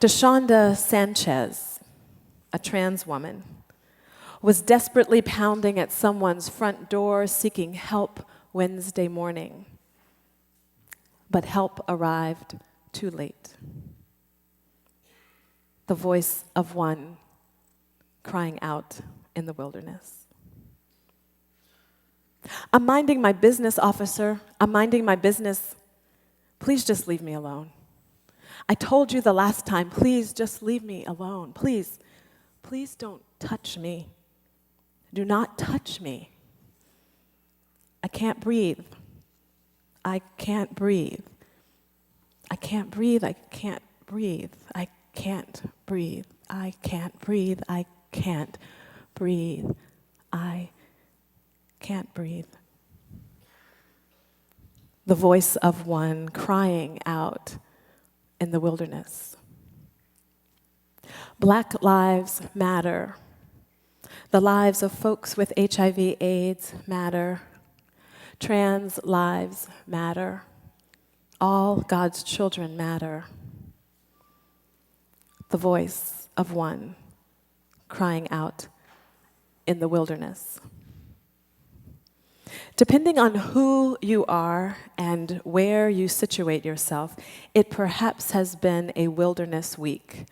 Deshonda Sanchez, a trans woman, was desperately pounding at someone's front door seeking help Wednesday morning. But help arrived too late. The voice of one crying out in the wilderness. I'm minding my business, officer. I'm minding my business. Please just leave me alone. I told you the last time, please just leave me alone. Please don't touch me. Do not touch me. I can't breathe. I can't breathe. I can't breathe. I can't breathe. I can't breathe. I can't breathe. I can't breathe. I can't breathe. The voice of one crying out in the wilderness. Black lives matter. The lives of folks with HIV/AIDS matter. Trans lives matter. All God's children matter. The voice of one crying out in the wilderness. Depending on who you are and where you situate yourself, it perhaps has been a wilderness week,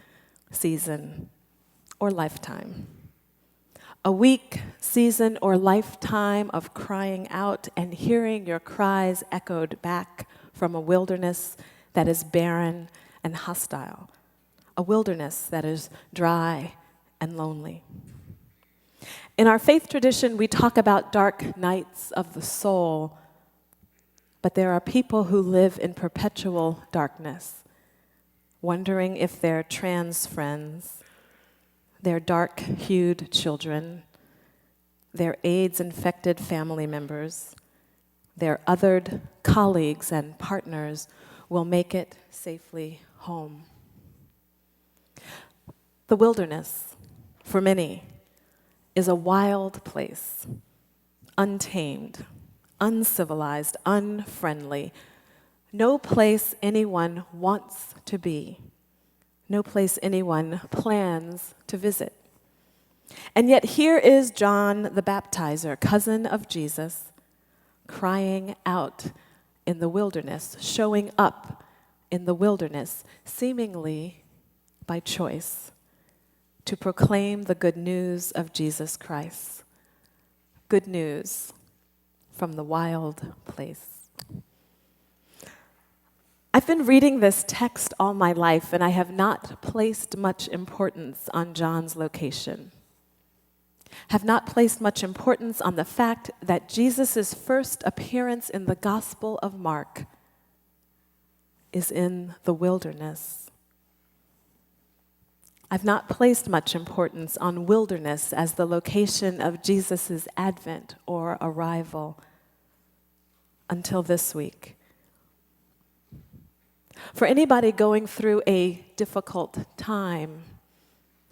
season, or lifetime. A week, season, or lifetime of crying out and hearing your cries echoed back from a wilderness that is barren and hostile, a wilderness that is dry and lonely. In our faith tradition, we talk about dark nights of the soul, but there are people who live in perpetual darkness, wondering if their trans friends, their dark-hued children, their AIDS-infected family members, their othered colleagues and partners will make it safely home. The wilderness, for many, is a wild place, untamed, uncivilized, unfriendly, no place anyone wants to be, no place anyone plans to visit. And yet here is John the Baptizer, cousin of Jesus, crying out in the wilderness, showing up in the wilderness, seemingly by choice, to proclaim the good news of Jesus Christ. Good news from the wild place. I've been reading this text all my life, and I have not placed much importance on John's location. Have not placed much importance on the fact that Jesus' first appearance in the Gospel of Mark is in the wilderness. I've not placed much importance on wilderness as the location of Jesus' advent or arrival until this week. For anybody going through a difficult time,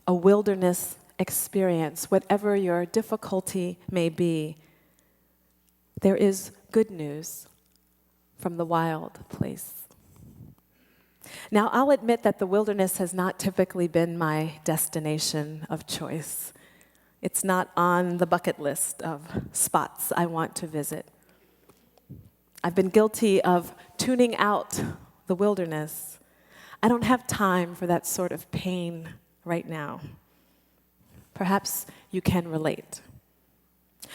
a wilderness experience, whatever your difficulty may be, there is good news from the wild place. Now, I'll admit that the wilderness has not typically been my destination of choice. It's not on the bucket list of spots I want to visit. I've been guilty of tuning out the wilderness. I don't have time for that sort of pain right now. Perhaps you can relate.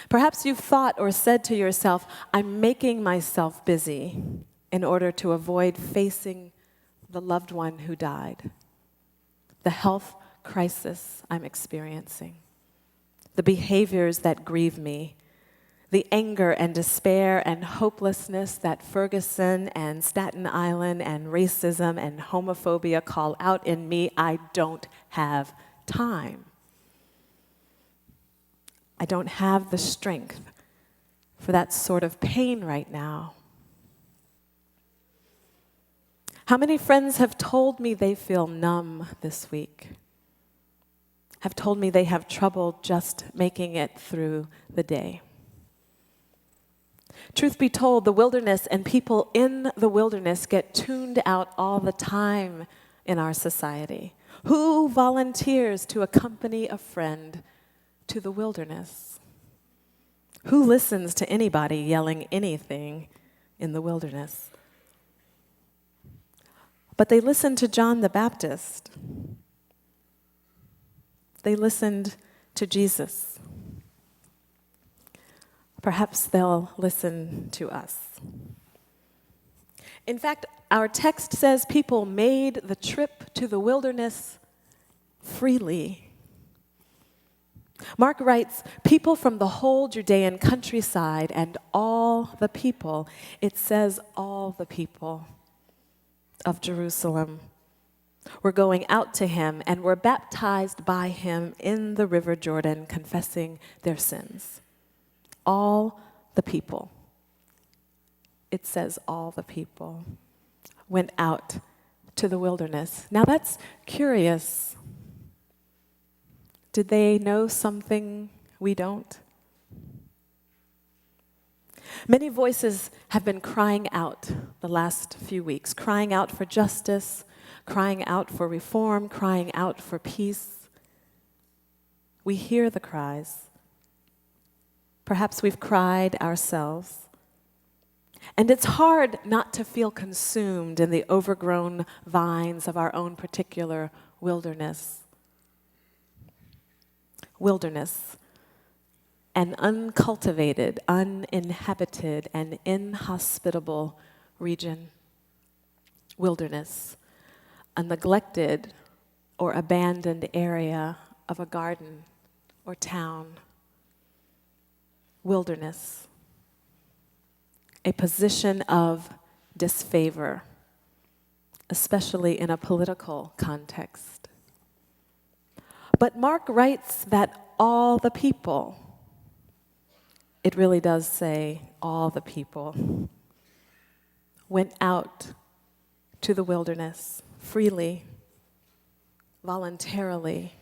Perhaps you've thought or said to yourself, I'm making myself busy in order to avoid facing the loved one who died, the health crisis I'm experiencing, the behaviors that grieve me, the anger and despair and hopelessness that Ferguson and Staten Island and racism and homophobia call out in me. I don't have time. I don't have the strength for that sort of pain right now. How many friends have told me they feel numb this week? Have told me they have trouble just making it through the day? Truth be told, the wilderness and people in the wilderness get tuned out all the time in our society? Who volunteers to accompany a friend to the wilderness? Who listens to anybody yelling anything in the wilderness? But they listened to John the Baptist. They listened to Jesus. Perhaps they'll listen to us. In fact, our text says people made the trip to the wilderness freely. Mark writes, people from the whole Judean countryside and all the people, it says all the people of Jerusalem, were going out to him and were baptized by him in the river Jordan, confessing their sins. All the people, it says all the people, went out to the wilderness. Now that's curious. Did they know something we don't? Many voices have been crying out the last few weeks, crying out for justice, crying out for reform, crying out for peace. We hear the cries. Perhaps we've cried ourselves. And it's hard not to feel consumed in the overgrown vines of our own particular wilderness. Wilderness, an uncultivated, uninhabited, and inhospitable region. Wilderness, a neglected or abandoned area of a garden or town. Wilderness, a position of disfavor, especially in a political context. But Mark writes that all the people, it really does say all the people, went out to the wilderness freely, voluntarily.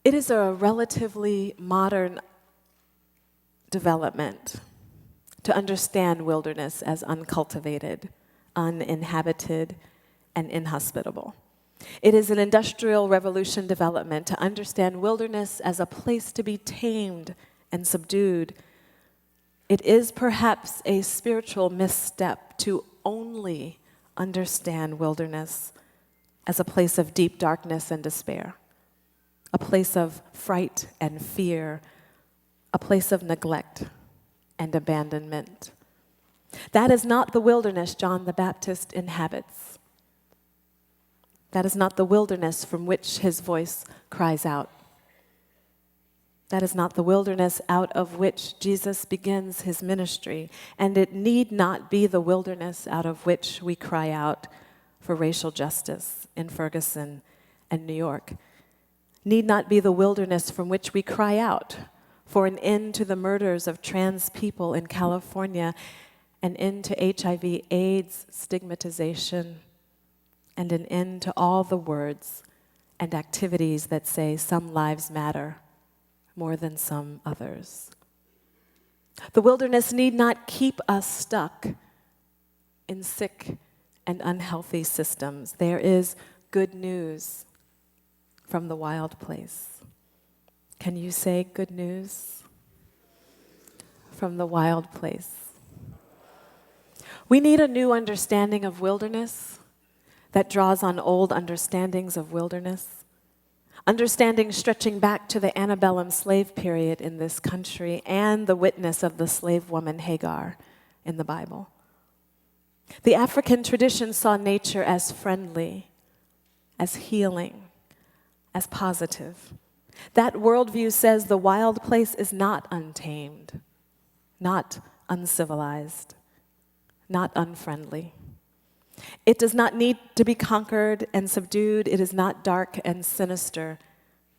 It is a relatively modern development to understand wilderness as uncultivated, uninhabited, and inhospitable. It is an industrial revolution development to understand wilderness as a place to be tamed and subdued. It is perhaps a spiritual misstep to only understand wilderness as a place of deep darkness and despair, a place of fright and fear, a place of neglect and abandonment. That is not the wilderness John the Baptist inhabits. That is not the wilderness from which his voice cries out. That is not the wilderness out of which Jesus begins his ministry, and it need not be the wilderness out of which we cry out for racial justice in Ferguson and New York. Need not be the wilderness from which we cry out for an end to the murders of trans people in California, an end to HIV/AIDS stigmatization, and an end to all the words and activities that say some lives matter more than some others. The wilderness need not keep us stuck in sick and unhealthy systems. There is good news from the wild place. Can you say good news from the wild place? We need a new understanding of wilderness that draws on old understandings of wilderness, understanding stretching back to the antebellum slave period in this country and the witness of the slave woman Hagar in the Bible. The African tradition saw nature as friendly, as healing, as positive. That worldview says the wild place is not untamed, not uncivilized, not unfriendly. It does not need to be conquered and subdued. It is not dark and sinister.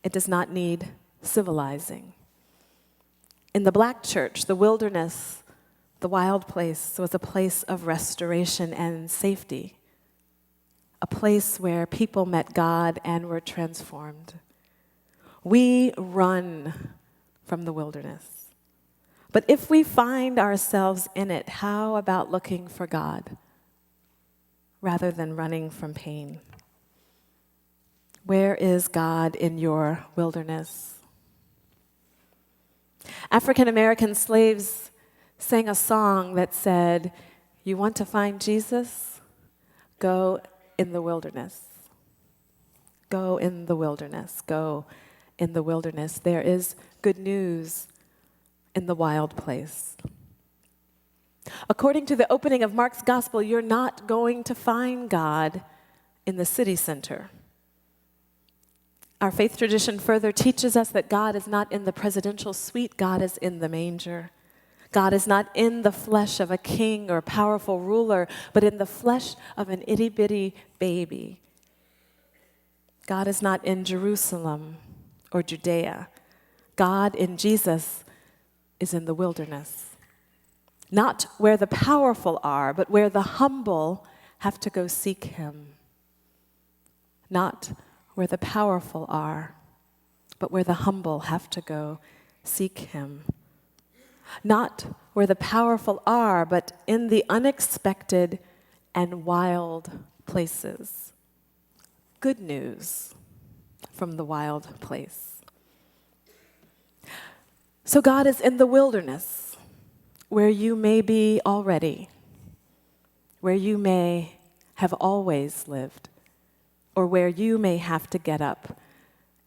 It does not need civilizing. In the Black church, the wilderness, the wild place, was a place of restoration and safety, a place where people met God and were transformed. We run from the wilderness. But if we find ourselves in it, how about looking for God? rather than running from pain? Where is God in your wilderness? African American slaves sang a song that said, "You want to find Jesus? Go in the wilderness. Go in the wilderness. Go in the wilderness. There is good news in the wild place." According to the opening of Mark's gospel, you're not going to find God in the city center. Our faith tradition further teaches us that God is not in the presidential suite, God is in the manger. God is not in the flesh of a king or a powerful ruler, but in the flesh of an itty-bitty baby. God is not in Jerusalem or Judea. God in Jesus is in the wilderness. Not where the powerful are, but where the humble have to go seek him. Not where the powerful are, but where the humble have to go seek him. Not where the powerful are, but in the unexpected and wild places. Good news from the wild place. So God is in the wilderness, where you may be already, where you may have always lived, or where you may have to get up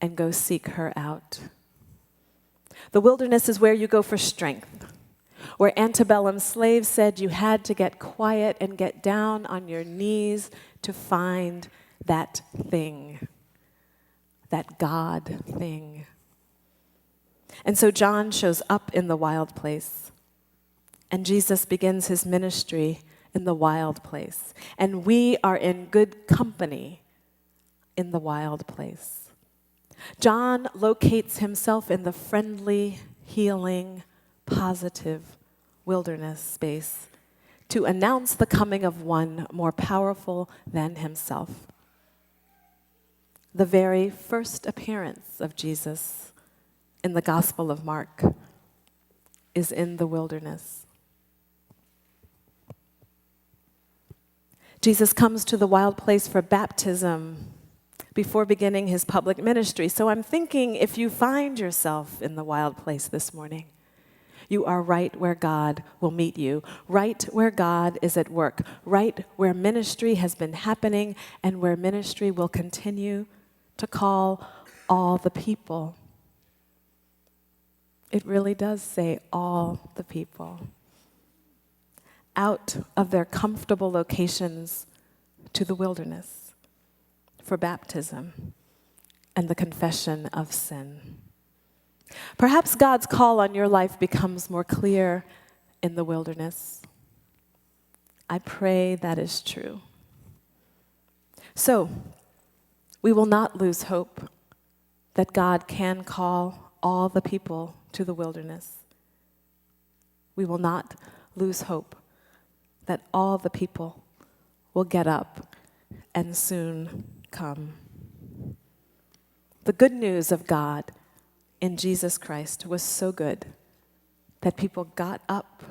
and go seek her out. The wilderness is where you go for strength, where antebellum slaves said you had to get quiet and get down on your knees to find that thing, that God thing. And so John shows up in the wild place, and Jesus begins his ministry in the wild place. And we are in good company in the wild place. John locates himself in the friendly, healing, positive wilderness space to announce the coming of one more powerful than himself. The very first appearance of Jesus in the Gospel of Mark is in the wilderness. Jesus comes to the wild place for baptism before beginning his public ministry. So I'm thinking, if you find yourself in the wild place this morning, you are right where God will meet you, right where God is at work, right where ministry has been happening and where ministry will continue to call all the people. It really does say all the people. Out of their comfortable locations to the wilderness for baptism and the confession of sin. Perhaps God's call on your life becomes more clear in the wilderness. I pray that is true. So, we will not lose hope that God can call all the people to the wilderness. We will not lose hope that all the people will get up and soon come. The good news of God in Jesus Christ was so good that people got up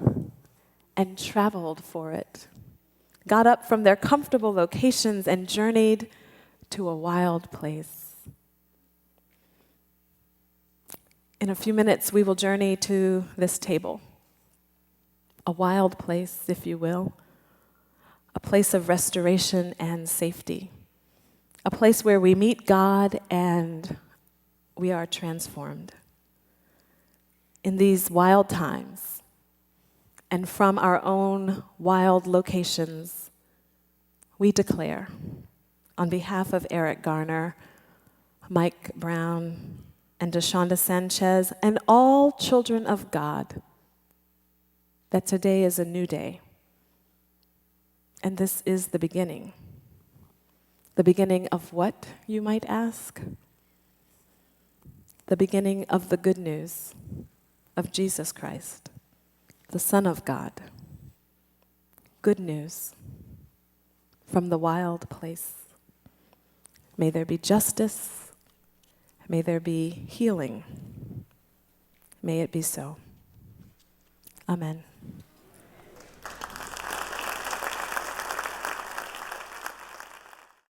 and traveled for it, got up from their comfortable locations and journeyed to a wild place. In a few minutes, we will journey to this table, a wild place, if you will, a place of restoration and safety, a place where we meet God and we are transformed. In these wild times, and from our own wild locations, we declare, on behalf of Eric Garner, Mike Brown, and DeShonda Sanchez, and all children of God, that today is a new day. And this is the beginning. The beginning of what, you might ask? The beginning of the good news of Jesus Christ, the Son of God. Good news from the wild place. May there be justice. May there be healing. May it be so. Amen.